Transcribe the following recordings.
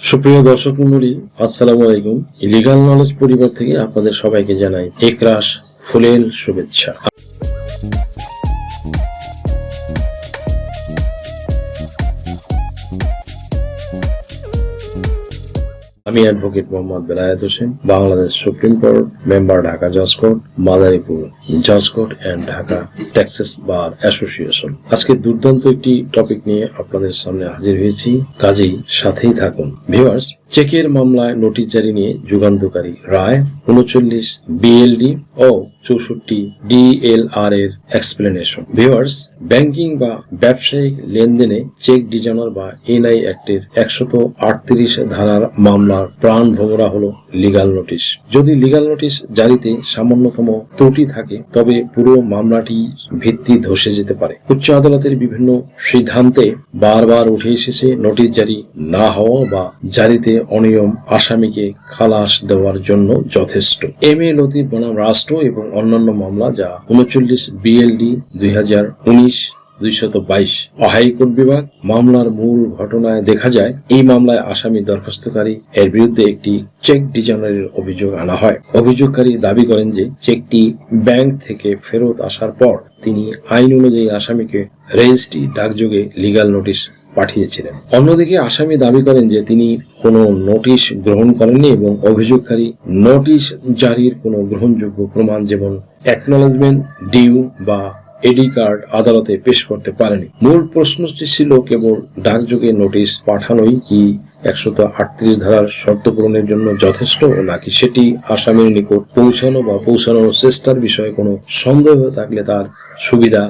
সুপ্রিয় দর্শক মণ্ডলী, আসসালামু আলাইকুম। লিগাল নলেজ পরিবার থেকে আপনাদের সবাইকে জানাই একরাশ ফুলেল শুভেচ্ছা। আমি advocate Mohammad Belayet Hossain, Bangladesh supreme court member, Dhaka জজ কোর্ট, মাদারীপুর জজ court and Dhaka Texas bar association. আজকে দুর্দান্ত একটি টপিক নিয়ে আপনাদের সামনে হাজির হয়েছি, কাজেই সাথেই থাকুন। ভিউয়ার্স, চেকের মামলায় নোটিশ জারি নিয়ে যুগান্তকারী রায়, 39 বিএলডি ও 64 ডিএলআর এর এক্সপ্লেনেশন। ভিউয়ার্স, ব্যাংকিং বা ব্যবসায়িক লেনদেনে চেক ডিজাইনার বা এনআই অ্যাক্টের 138 ধারার মামলার প্রাণ ভোমরা হলো লিগাল নোটিশ। যদি লিগাল নোটিশ জারিতে সামান্যতম ত্রুটি থাকে তবে পুরো মামলাটির ভিত্তি ধসে যেতে পারে। উচ্চ আদালতের বিভিন্ন সিদ্ধান্তে বারবার উঠে এসেছে নোটিশ জারি না হওয়া বা জারিতে অনিয়ম আসামিকে খালাস দেওয়ার জন্য যথেষ্ট। এম এ লতিফ বনাম রাষ্ট্র এবং অন্যান্য মামলা, যা 39 বিএলডি 2019-222 হাইকোর্ট বিভাগ। মামলার মূল ঘটনায় দেখা যায়, এই মামলায় আসামি দরখাস্তকারী এর বিরুদ্ধে একটি চেক ডিজাইনারের অভিযোগ আনা হয়। অভিযোগকারী দাবি করেন যে চেকটি ব্যাংক থেকে ফেরত আসার পর তিনি আইন অনুযায়ী আসামিকে রেজিস্ট্রি ডাকযোগে লিগাল নোটিশ পাঠিয়েছিলেন। অন্যদিকে আসামি দাবি করেন যে তিনি কোনো নোটিশ গ্রহণ করেননি এবং অভিযোগকারী নোটিশ জারির কোনো গ্রহণযোগ্য প্রমাণ, যেমন অ্যাকনলেজমেন্ট ডিউ বা এডি কার্ড, আদালতে পেশ করতে পারেনি। মূল প্রশ্নটি ছিল, কেবল ডাকযোগে নোটিশ পাঠানোই কি 138 ধারার শর্ত পূরণের জন্য যথেষ্ট, নাকি সেটি আসামির নিকট পৌঁছানো বা পৌঁছানোর চেষ্টার বিষয়ে কোনো সন্দেহ থাকলে তার সুবিধা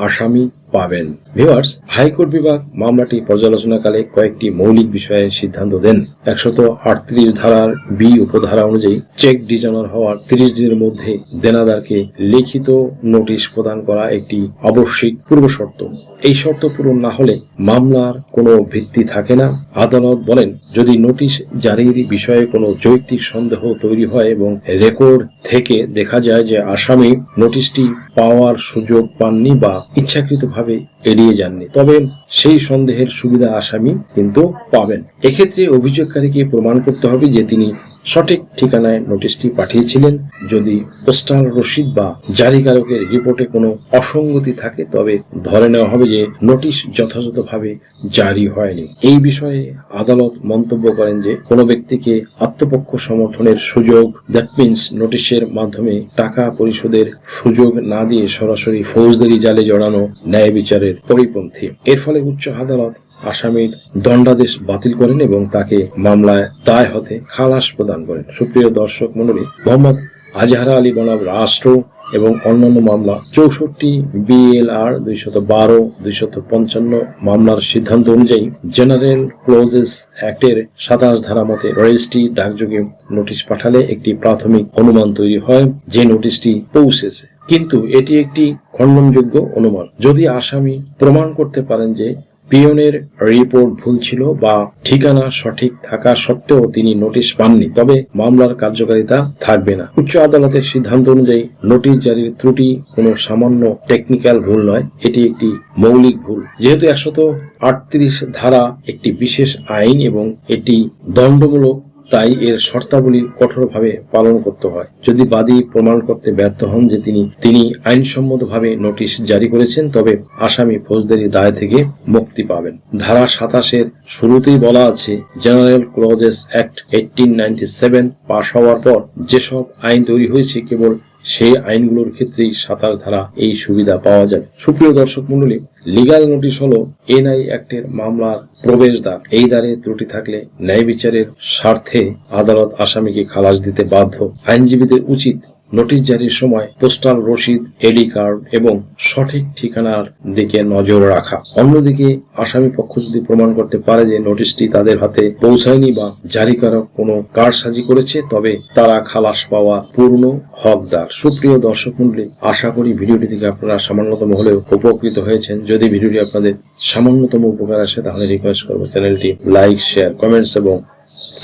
আসামি পাবেন। ভিউয়ার্স, হাইকোর্ট বিভাগ মামলাটি পর্যালোচনাকালে কয়েকটি মৌলিক বিষয়ে সিদ্ধান্ত দেন। 138 ধারার বি উপধারা অনুযায়ী চেক ডিজাইনার হওয়ার 30 দিনের মধ্যে দেনাদারকে লিখিত নোটিশ প্রদান করা একটি আবশ্যিক পূর্ব শর্ত। এই শর্ত পূরণ না হলে মামলার কোনো ভিত্তি থাকে না। আদালত বলেন, যদি নোটিশ জারির বিষয়ে কোনো যৌক্তিক সন্দেহ তৈরি হয় এবং রেকর্ড থেকে দেখা যায় যে আসামি নোটিশটি পাওয়ার সুযোগ পাননি বা ইচ্ছাকৃতভাবে এড়িয়ে যাননি, তবে সেই সন্দেহের সুবিধা আসামি কিন্তু পাবেন। এক্ষেত্রে অভিযোগকারীকে প্রমাণ করতে হবে যে তিনি সঠিক ঠিকানায় নোটিশটি পাঠিয়েছিলেন। যদি পোস্টাল রসিদ বা জারিকারকের রিপোর্টে কোনো অসঙ্গতি থাকে তবে ধরে নেওয়া হবে যে নোটিশ যথাযথভাবে জারি হয়নি। এই বিষয়ে আদালত মন্তব্য করেন যে কোনো ব্যক্তিকে আত্মপক্ষ সমর্থনের সুযোগ, দ্যাট মিনস নোটিশের মাধ্যমে টাকা পরিশোধের সুযোগ না দিয়ে সরাসরি ফৌজদারি জালে জড়ানো ন্যায় বিচারের পরিপন্থী। এর ফলে উচ্চ আদালত আসামির দণ্ডাদেশ বাতিল করেন এবং তাকে মামলায় দায় হতে খালাস প্রদান করেন। সুপ্রিয় দর্শক মণ্ডলী, মোহাম্মদ আজহারা আলী বনাম রাষ্ট্র এবং অন্যান্য মামলা 64 বিএলআর 212-255 মামলার সিদ্ধান্ত অনুযায়ী জেনারেল ক্লোজেস অ্যাক্টের 27 ধারা মতে রেজিস্ট্রি ডাকযোগে নোটিশ পাঠালে একটি প্রাথমিক অনুমান তৈরি হয় যে নোটিশটি পৌঁছেছে, কিন্তু এটি একটি খণ্ডনযোগ্য অনুমান। যদি আসামি প্রমাণ করতে পারেন যে পিয়নের রিপোর্ট ভুল ছিল বা ঠিকানা সঠিক থাকা সত্ত্বেও তিনি নোটিশ পাননি, তবে মামলার কার্যকারিতা থাকবে না। উচ্চ আদালতের সিদ্ধান্ত অনুযায়ী নোটিশ জারির ত্রুটি কোনো সামান্য টেকনিক্যাল ভুল নয়, এটি একটি মৌলিক ভুল। যেহেতু 138 ধারা একটি বিশেষ আইন এবং এটি দণ্ডমূলক, তাই এর শর্তাবলী কঠোরভাবে পালন করতে হয়। যদি বাদী প্রমাণ করতে ব্যর্থ হন যে তিনি আইনসম্মতভাবে নোটিশ জারি করেছেন, তবে আসামি ফৌজদারি দায় থেকে মুক্তি পাবেন। ধারা 27-এর শুরুতেই বলা আছে, জেনারেল ক্লজেস অ্যাক্ট 1897 পাশ হওয়ার পর যেসব আইন তৈরি হয়েছে কেবল সেই আইনগুলোর ক্ষেত্রেই 27 ধারা এই সুবিধা পাওয়া যাবে। সুপ্রিয় দর্শক মণ্ডলী, লিগাল নোটিশ হলো এনআই অ্যাক্টের মামলার প্রবেশদ্বার। এই দ্বারে ত্রুটি থাকলে ন্যায় বিচারের স্বার্থে আদালত আসামিকে খালাস দিতে বাধ্য। আইনজীবীদের উচিত নোটিশ জারির সময় পোস্টাল রসিদ, এডি কার্ড এবং সঠিক ঠিকানার দিকে নজর রাখা। অন্যদিকে আসামি পক্ষ যদি প্রমাণ করতে পারে যে নোটিশটি তাদের হাতে পৌঁছায়নি বা জারিকারক কোনো কারসাজি করেছে, তবে তারা খালাস পাওয়া পূর্ণ হকদার। সুপ্রিয় দর্শক মণ্ডলী, আশা করি ভিডিওটি থেকে আপনারা সামান্যতম হলেও উপকৃত হয়েছেন। যদি ভিডিওটি আপনাদের সামান্যতম উপকার আসে তাহলে রিকোয়েস্ট করবো চ্যানেলটি লাইক, শেয়ার, কমেন্টস এবং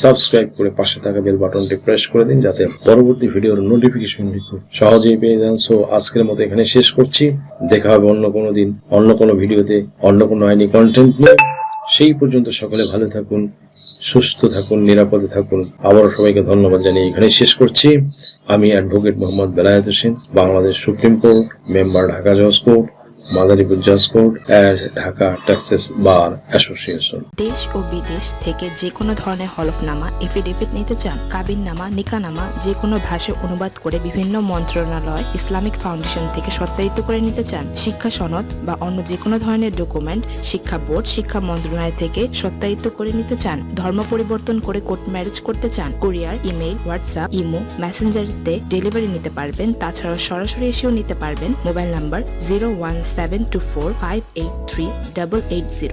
সাবস্ক্রাইব করে পাশে থাকা বেল বাটনটি প্রেস করে দিন, যাতে পরবর্তী ভিডিওর নোটিফিকেশনটি খুব সহজেই পেয়ে যান। সো আজকের মতো এখানে শেষ করছি। দেখা হবে অন্য কোনো দিন, অন্য কোনো ভিডিওতে, অন্য কোনো আইনি কন্টেন্ট নিয়ে। সেই পর্যন্ত সকলে ভালো থাকুন, সুস্থ থাকুন, নিরাপদে থাকুন। আবারও সবাইকে ধন্যবাদ জানিয়ে এখানে শেষ করছি। আমি advocate Mohammad Belayet Hossain, Bangladesh supreme court, member Dhaka জজ কোর্ট, মাদারীপুর জজ court and Dhaka Texas bar association. দেশ ও বিদেশ থেকে যে কোনো ধরনের হলফনামা, এফিডেভিট নিতে চান, কাবিননামা, নিকানামা যে কোনো ভাষায় অনুবাদ করে বিভিন্ন মন্ত্রণালয়, ইসলামিক ফাউন্ডেশন থেকে সত্যায়িত করে নিতে চান, শিক্ষা সনদ বা অন্য যে কোনো ধরনের ডকুমেন্ট শিক্ষা বোর্ড, শিক্ষা মন্ত্রণালয় থেকে সত্যায়িত করে নিতে চান, ধর্ম পরিবর্তন করে কোর্ট ম্যারেজ করতে চান, কুরিয়ার, ইমেইল, হোয়াটসঅ্যাপ, ইমো, মেসেঞ্জারিতে ডেলিভারি নিতে পারবেন। তাছাড়াও সরাসরি এসেও নিতে পারবেন। Mobile number 01724583880।